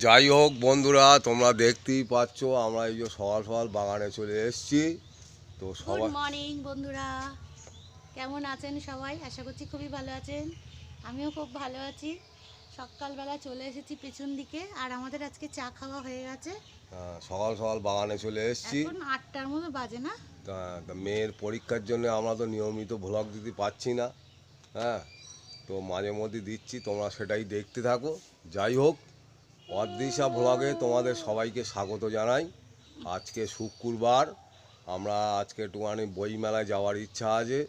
যাই হোক বন্ধুরা, তোমরা দেখতেই পাচ্ছ আমরা এই যে সকাল সকাল বাগানে চলে এসেছি। তো গুড সবাই মর্নিং বন্ধুরা, কেমন আছেন সবাই? আশা করছি খুবই ভালো আছেন। আমিও খুব ভালো আছি। সকালবেলা চলে এসেছি পেছন দিকে, আর আমাদের আজকে চা খাওয়া হয়ে গেছে। সকাল সকাল বাগানে চলে এসেছি। এখন 8টার মতো বাজে না? তা মেয়ের পরীক্ষার জন্য আমরা তো নিয়মিত ভ্লগ দিতে পারছি না। হ্যাঁ, তো মাঝে মধ্যে দিচ্ছি, তোমরা সেটাই দেখতে থাকো। যাই হোক, অদৃশা ভ্লগে তোমাদের সবাইকে স্বাগত জানাই। আজকে শুক্রবার, আমরা আজকে একটুখানি বইমেলায় যাওয়ার ইচ্ছা আছে।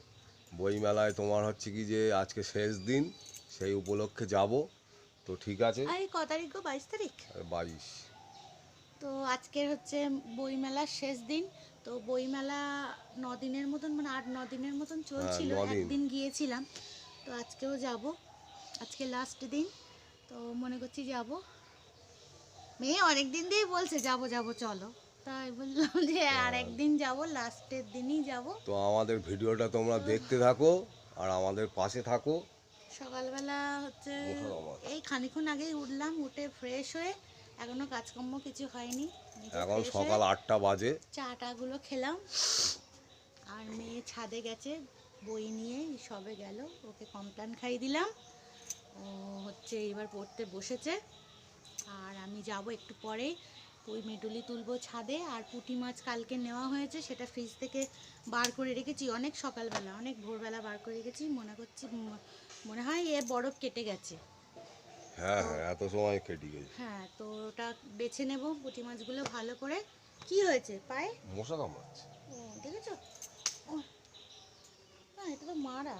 বইমেলায় তোমার হচ্ছে কি যে আজকে শেষ দিন, সেই উপলক্ষে যাব। তো ঠিক আছে। এই ক তারিখ গো? 22 তারিখ। 22। তো আজকের হচ্ছে বইমেলার শেষ দিন। তো বইমেলা 9 দিনের মতন, মানে 8-9 দিনের মতন হ্যাঁ, চলছিল। 9 দিন। একদিন গিয়েছিলাম, তো আজকেও যাব। আজকে লাস্ট দিন, তো মনে করছি যাব। মেয়ে অনেক দিন দিয়েই বলছে যাব যাব চলো, তাই বললাম যে আর একদিন যাব, লাস্টের দিনই যাব। তো আমাদের ভিডিওটা তোমরা দেখতে থাকো আর আমাদের পাশে থাকো। সকালবেলা হচ্ছে মুখে আমার এই খানিকক্ষণ আগেই উঠলাম, উঠে ফ্রেশ হয়ে এখনো কাজকর্ম কিছু হয়নি। নিজে এখন ফ্রেশ হয়ে সকাল 8টা বাজে। চাটাগুলো খেলাম। আর মেয়ে ছাদে গেছে বই নিয়ে, সবে গেল, ওকে কমপ্লান খাইয়ে দিলাম। ও হচ্ছে এবার পড়তে বসেছে। আর আমি যাব একটু পরেই। ওই মেডুলি তুলবো ছাদে। আর পুঁটি মাছ কালকে নেওয়া হয়েছে, সেটা ফ্রিজ থেকে বার করে রেখেছি অনেক সকালবেলা, অনেক ভোরবেলা বার করে রেখেছি। মনে করছি মনে হয় এ বরফ কেটে গেছে। হ্যাঁ তো হ্যাঁ, এত সময় কেটে গেছে। হ্যাঁ, তো ওটা বেছে নেব পুঁটি মাছগুলো ভালো করে। কি হয়েছে পায়ে? মশা কামড়াচ্ছে। ও, দেখেছো? ও, না, এটা তো মারা।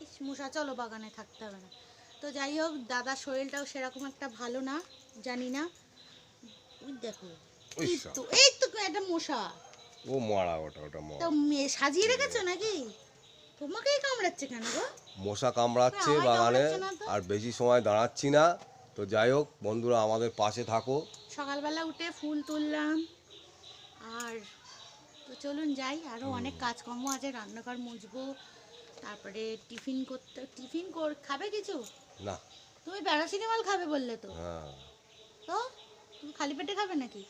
ইস, মশা, চলো বাগানে থাকতে হবে না। তো যাই হোক, দাদার শরীরটাও সেরকম একটা ভালো না, জানি না। ওই দেখো, ওই এই শালা। তো এই তো একটা মশা। ও মরা, ওটা তো মরা। সাজিয়ে রেখেছো নাকি? তোমাকেই কামড়াচ্ছে কেন গো? মশা কামড়াচ্ছে আমায় বাগানে। কামড়াচ্ছে না তো। আর বেশি সময় দাঁড়াচ্ছি না। তো যাই হোক বন্ধুরা, আমাদের পাশে থাকো। সকালবেলা উঠে ফুল তুললাম। আর তো চলুন যাই, আরও অনেক কাজকর্ম আছে, রান্নাঘর মুছবো, তারপরে টিফিন খাবে কিছু? না। তুমি প্যারাসিটামল খাবে বললে তো। হ্যাঁ। তো তুমি খালি পেটে খাবে নাকি?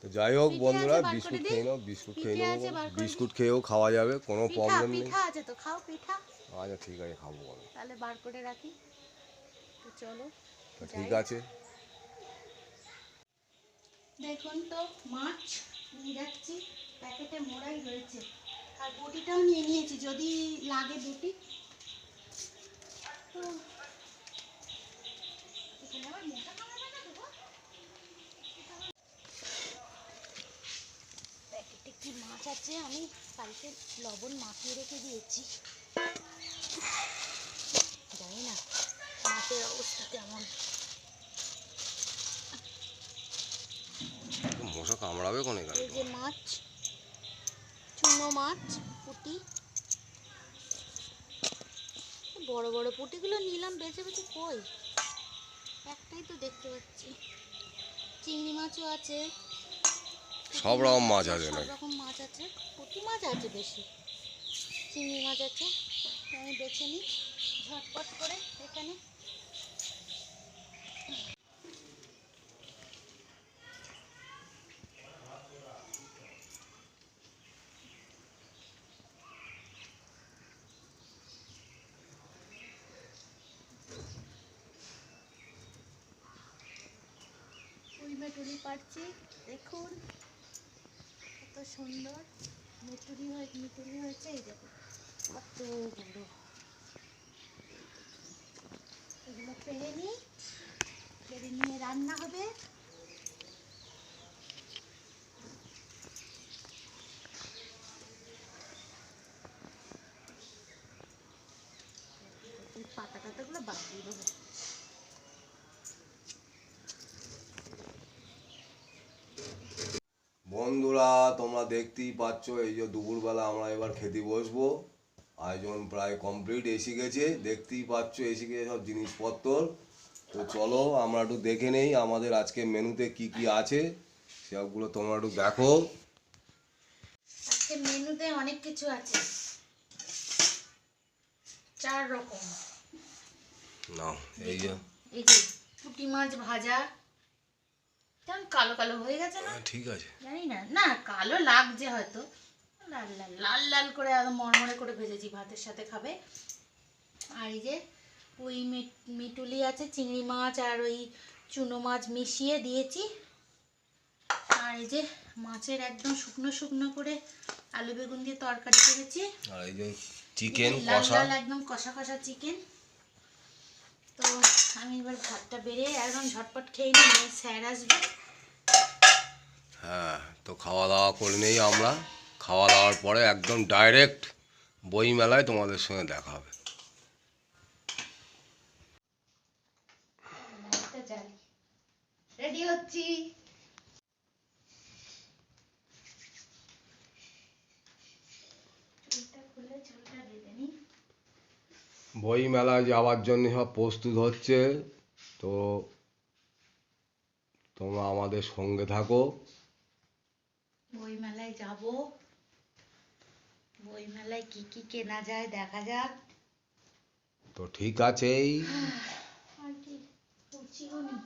তো যাই হোক পিঠে বন্ধুরা, আছে, বার করে বিস্কুট দিই। খেয়ে নাও, বিস্কুট খেয়ে পিঠে নেবো। আছে, বার করে দিই। বিস্কুট খেয়েও খাওয়া যাবে, কোনো পিঠা প্রবলেম নেই। পিঠা আছে তো, খাও পিঠা। আচ্ছা ঠিক আছে, খাবো আমি। তাহলে বার করে রাখি। তো চলো তো ঠিক যাই। আছে। দেখুন তো, মাছ নিয়ে যাচ্ছি, প্যাকেটে মোড়াই রয়েছে। আর বটিটাও নিয়ে নিয়েছি, যদি লাগে বটি। তো এখানে আবার মোটা কামড়াবে না তো গো? প্যাকেটে কি মাছ আছে, আমি কালকে লবণ মাখিয়ে রেখে দিয়েছি। জানি না মাছের অবস্থা কেমন। মশা কামড়াবে কোনে এই যে মাছ, চুনো মাছ, পুঁটি। বড় বড় পুঁটিগুলো নিলাম বেছে বেছে, কই একটাই তো দেখতে পাচ্ছি। চিংড়ি মাছও আছে, সব রকম মাছ আছে সব নাকি? রকম মাছ আছে। পুঁটি মাছ আছে বেশি, চিংড়ি মাছ আছে। তো আমি বেছে নিই ঝটপট করে এখানে। ওই মেটুরি পাচ্ছি, দেখুন কত সুন্দর মিটুরি হয়েছে। এই দেখুন কতগুলো। এগুলো পেরে নিই, পেরে নিয়ে রান্না হবে। এই পাতা টাতাগুলো বাদ দিয়ে দেবো। বন্ধুরা, তোমরা দেখতেই পাচ্ছ এই যে দুপুরবেলা আমরা এবার খেতে বসবো। আয়োজন প্রায় কমপ্লিট, এসে গেছে, দেখতেই পাচ্ছ এসে গেছে সব জিনিসপত্র। তো চলো আমরা একটু দেখে নেই আমাদের আজকে মেনুতে কি কি আছে, সবগুলো তোমরা একটু দেখো। আজকে মেনুতে অনেক কিছু আছে, 4 রকম। না, এই যে এই যে পুঁটি মাছ ভাজা, কেমন কালো কালো হয়ে গেছে না? ঠিক আছে, জানি না, না কালো লাগছে হয়তো, লাল লাল লাল লাল করে একদম মরমরে করে ভেজেছি, ভাতের সাথে খাবে। আর এই যে ওই মিটুলি আছে, চিংড়ি মাছ আর ওই চুনো মাছ মিশিয়ে দিয়েছি। আর এই যে মাছের একদম শুকনো শুকনো করে আলু বেগুন দিয়ে তরকারি করেছি। আর এই যে চিকেন লাল কষা, লাল একদম কষা কষা চিকেন। তো আমি এবার ভাতটা বেড়ে একদম ঝটপট খেয়ে নিই, স্যার আসবে। হ্যাঁ, তো খাওয়া দাওয়া করে নেই আমরা। খাওয়া দাওয়ার পরে একদম ডাইরেক্ট বইমেলায় তোমাদের সঙ্গে দেখা হবে। রেডি হচ্ছি। বইমেলায় যাওয়ার জন্য সব প্রস্তুত হচ্ছে, তো তোমরা আমাদের সঙ্গে থাকো। বইমেলায় যাব, বইমেলায় কি কি কেনা যায় দেখা যাক। তো ঠিক আছেই। আর কি করছিও নি।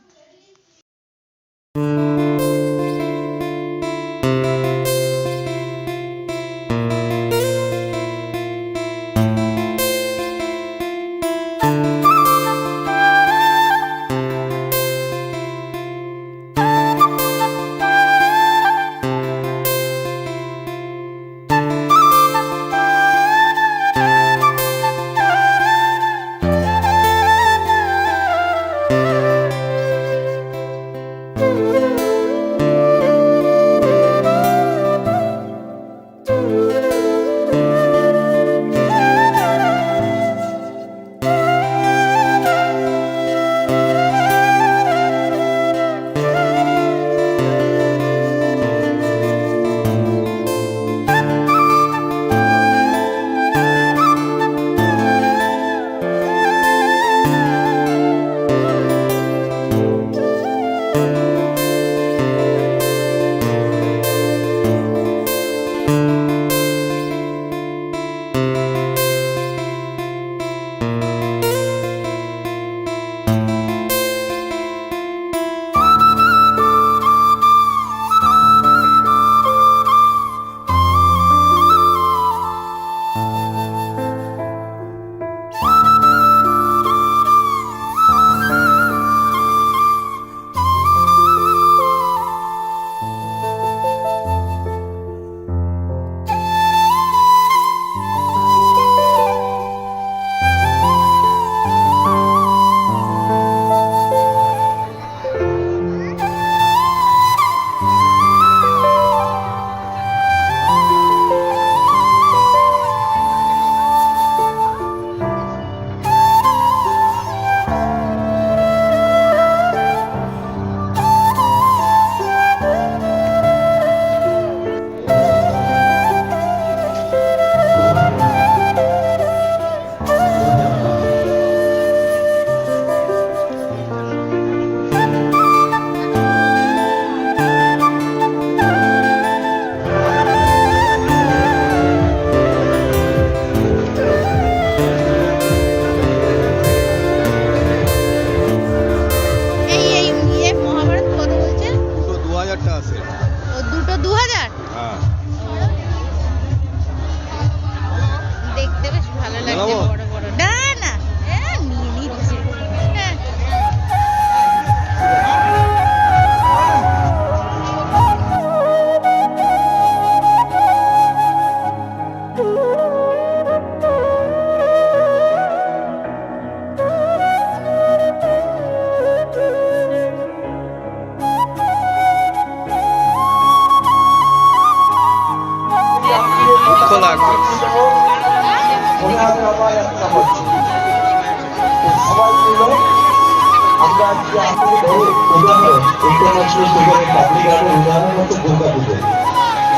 ইন্টারন্যাশনাল সুপারের পাবলিক গার্ডের উদাহরণ হচ্ছে দুর্গাপুজো।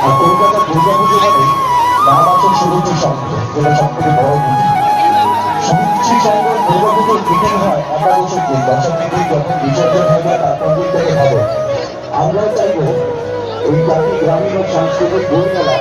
আর কলকাতার দুর্গাপুজো মানে নাম আছে সুরুচি সংঘ, যেটা সব থেকে বড় পুজো। সুরুচি সংঘের দুর্গাপুজোর মিটিং হয় একাদশের দিন, দশের দিন যখন বিসর্জন হবে তারপর দিন থেকে হবে। আমরাও চাইবো ওই জাতি গ্রামীণ ও সাংস্কৃতিক বইমেলা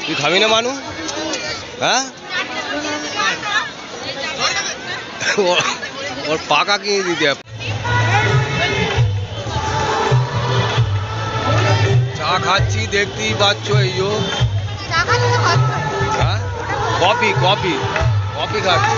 তুই খাবি না মানু? হ্যাঁ ওর পাকা কিনে দিতে হবে। চা খাচ্ছি দেখতেই পাচ্ছ, এই যো। হ্যাঁ কফি কফি কফি খাচ্ছি।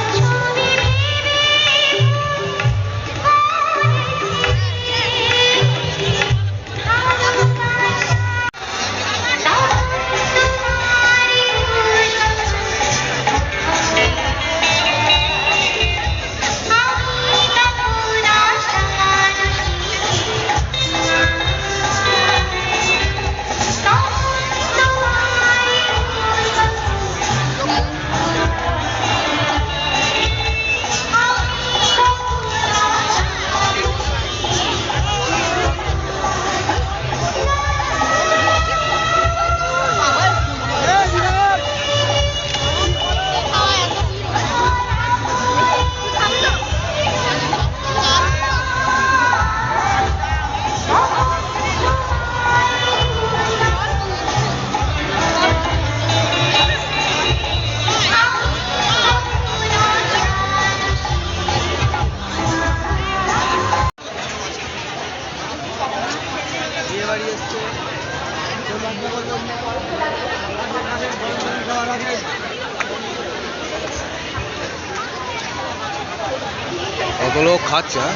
কত লোক খাচ্ছে, হ্যাঁ?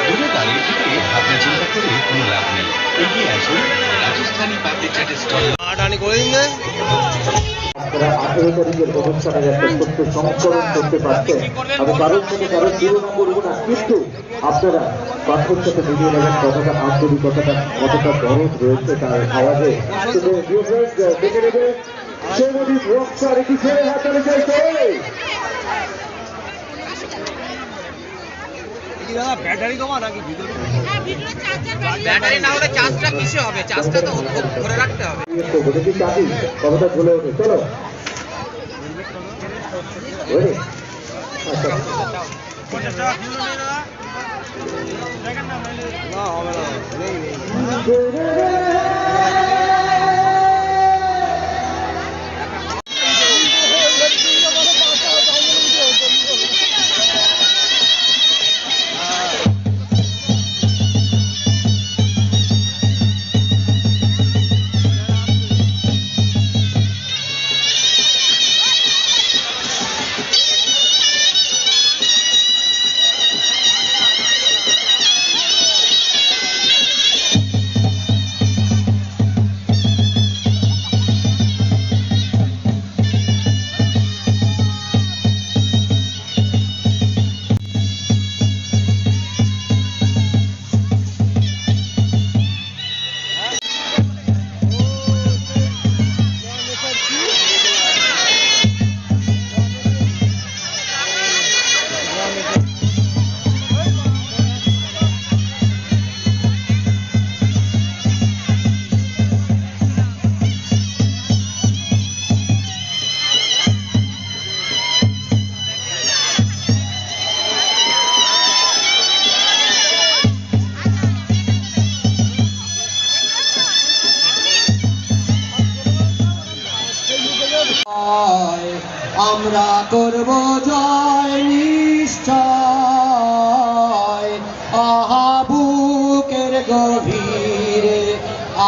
দূরে দাঁড়িয়ে থেকে আপনি চিন্তা করে কোনো লাভ নেই। এগিয়ে আসুন রাজস্থানী পাপড়ি চাটের স্টল। টানি করে দিন না। আপনারা 18 তারিখের অনুষ্ঠানের একটা ছোট্ট সংস্করণ করতে পারতেন। আমি কারোর সাথে কারোর তুলনা করবো না, কিন্তু আপনারা পাঠকের সাথে মিলিয়ে নেবেন কতটা আন্তরিকতাটা, কতটা দরদ রয়েছে তার আওয়াজে। দেখে নেবে সেমনি বক্সার একটি ছেলে হাতালে চাইছে। ব্যাটারি দেওয়া নাকি ভিতরে? ব্যাটারি না হলে চার্জটা কিসে হবে? চার্জটা তো ধরে রাখতে হবে। দেখি চাকরি কতটা ঝুলে ওঠে। চলো না হবে না, নেই নেই। আমরা করব জয় নিশ্চয়, আহা বুকের গভীরে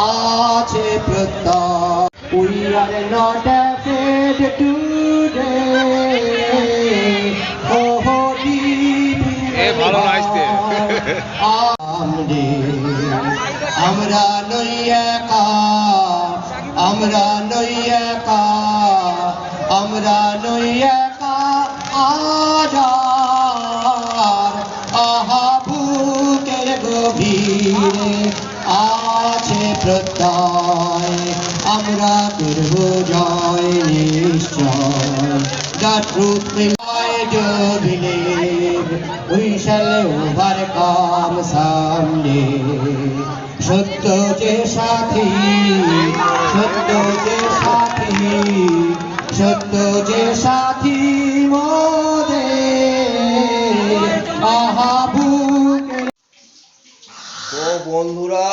আছে প্রত্যয়। We are not afraid today. Oh, deep in ভালো নাচতে। আমরা নই একা, আমরা নই একা, আমরা নই একা, আজার আহা বুকের গভীরে আছে প্রত্যয়। আমরা করব জয় নিশ্চয়। The truth will do believe, we shall overcome someday. সত্য যে সাথী, সত্য যে সাথী, সত্য যে সাথী মোদের আহা বুকের। তো বন্ধুরা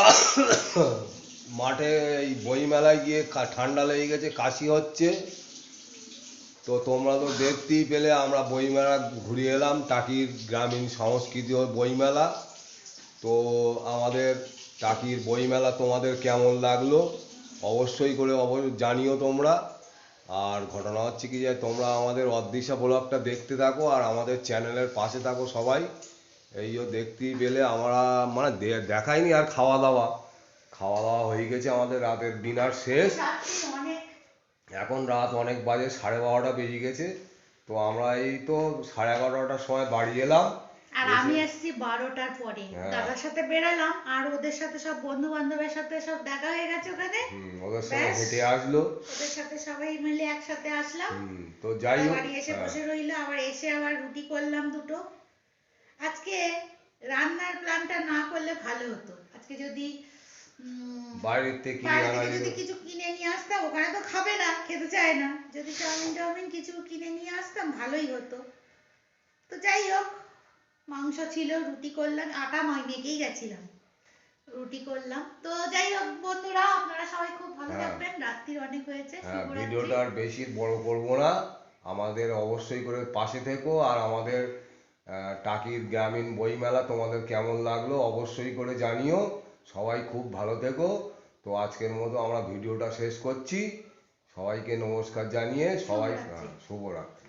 মাঠে এই বইমেলায় গিয়ে ঠান্ডা লেগে গেছে, কাশি হচ্ছে। তো তোমরা তো দেখতেই পেলে আমরা বইমেলা ঘুরিয়ে এলাম, টাকির গ্রামীণ সংস্কৃতি ও বইমেলা। তো আমাদের টাকির বইমেলা তোমাদের কেমন লাগলো অবশ্যই করে জানিও তোমরা। আর ঘটনা হচ্ছে কি যে তোমরা আমাদের অদৃশা ব্লগটা দেখতে থাকো আর আমাদের চ্যানেলের পাশে থাকো সবাই। এইও দেখতেই পেলে আমরা মানে দেখাইনি আর খাওয়া দাওয়া হয়ে গেছে, আমাদের রাতের ডিনার শেষ। এখন রাত অনেক বাজে, 12:30 বেজে গেছে। তো আমরা এই তো 11:30টার সময় বাড়ি এলাম। আর আমি এসেছি 12টার পরে। হ্যাঁ। দাদার সাথে বেরালাম আর ওদের সাথে সব বন্ধু বান্ধবের সাথে সব দেখা হয়ে গেছে ওখানে। ওদের সঙ্গে ব্যাস। হেঁটে আসলো। ওদের সাথে সবাই মিলে একসাথে আসলাম। তো যাই হোক, বাড়ি এসে বসে রইলো, আবার এসে আবার রুটি করলাম দুটো। আজকে রান্নার প্ল্যানটা না করলে ভালো হতো। আজকে যদি বাইরের থেকে কিনে বাইরে আনা থেকে যদি যেত। কিছু কিনে নিয়ে আসতাম, ওখানে তো খাবে না, খেতে চায় না। যদি চাউমিন কিছু কিনে নিয়ে আসতাম ভালোই হতো। তো যাই হোক, মাংস ছিল, রুটি করলাম, আটা মেখেই গেছিলাম, রুটি করলাম। তো যাই হোক বন্ধুরা, আপনারা সবাই খুব ভালো হ্যাঁ। থাকবেন। রাত্রির অনেক হয়েছে, হ্যাঁ, শুভরাত্রি। ভিডিওটা আর বেশি বড় করবো না। আমাদের অবশ্যই করে পাশে থেকো আর আমাদের টাকির গ্রামীণ বইমেলা তোমাদের কেমন লাগলো অবশ্যই করে জানিও। সবাই খুব ভালো থেকো। তো আজকের মতো আমরা ভিডিওটা শেষ করছি। সবাইকে নমস্কার জানিয়ে সবাই শুভরাত্রি। শুভরাত্রি।